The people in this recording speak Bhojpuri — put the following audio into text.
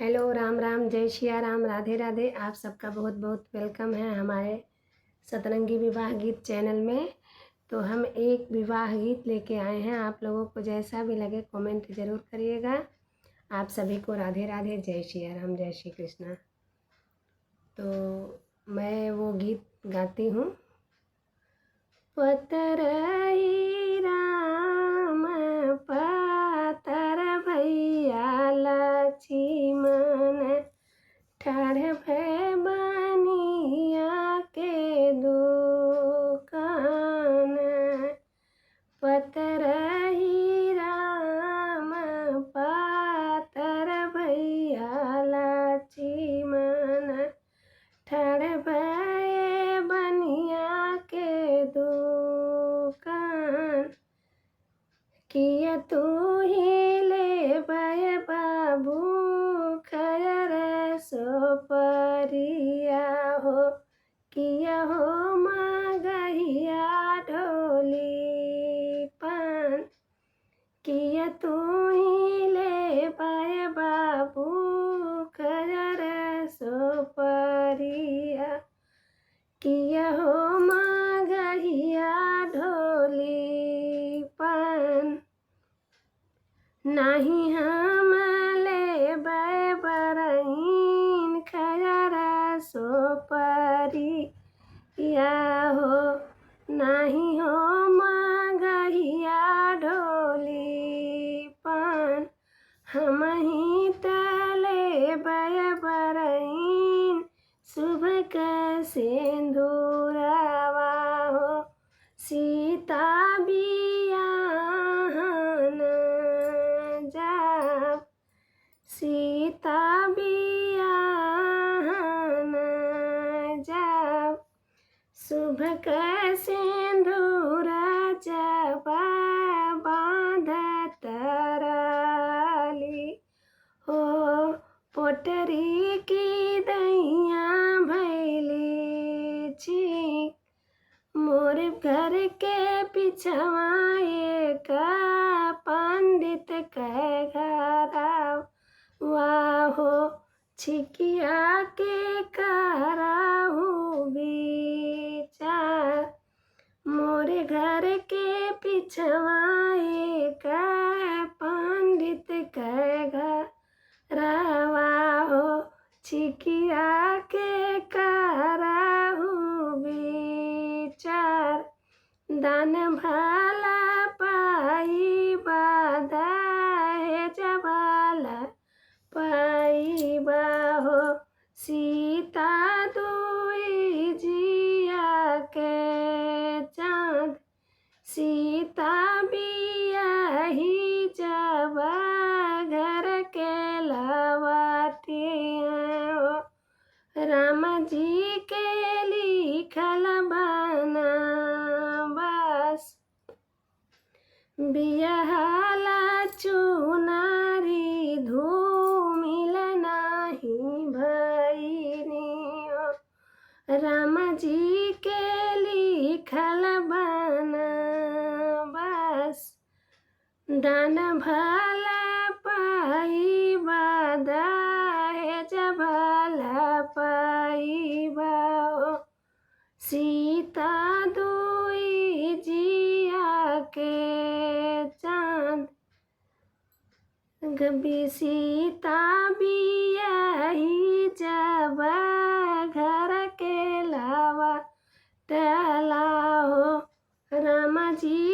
हेलो, राम राम, जय सिया राम, राधे राधे। आप सबका बहुत बहुत वेलकम है हमारे सतरंगी विवाह गीत चैनल में। तो हम एक विवाह गीत लेके आए हैं, आप लोगों को जैसा भी लगे कमेंट ज़रूर करिएगा। आप सभी को राधे राधे, जय सिया राम, जय श्री कृष्णा। तो मैं वो गीत गाती हूँ। पतरई राम पातर भैया लक्ष्मण ठाढ़ भय बनिया के दुकान। पतरई राम पातर भैया लक्ष्मण ठाढ़ भय बनिया के दुकान। किया तू ही ले भय बाबू खयर सो परिया हो। किया हो मगहिया ढोली पान। किया तू ही ले भय बाबू खयर सो परिया। किया हो मगहिया ढोली पान। नाही हम ले बरहीन खयर सो परिया हो। नाही हो मगहिया ढोली पान। हम ही तले बरहीन शुभ का सिंदूरवा हो। सीता बियाहन जाव। सीता बियाहन जाव। शुभ का सिंदूर जब बांधत रली हो। पोटरी की दैया भैली छी। मोर घर के पिछवा एक पंडित के घराव वाहो। छिकिया के कराहू विचार। मोरे घर के पिछवा एक पंडित के घरवा हो। छिकिया के कराहू विचार। दान भला पाई बाधा है जबाला पाई बाहो। सीता दुई जिया के चाँद। सीता बियाही जब घर के लवाटिया। राम जी के लिखल बनवास। बियाहला चुनारी धूमिल नाही भइनियो। राम जी के लिखल बनवास। दान भला पाई बाधा है जबाला पाई बाओ। सीता दुई जिया के चाँद। गबी सीता बियाही जब घर के लावा टला हो। राम जी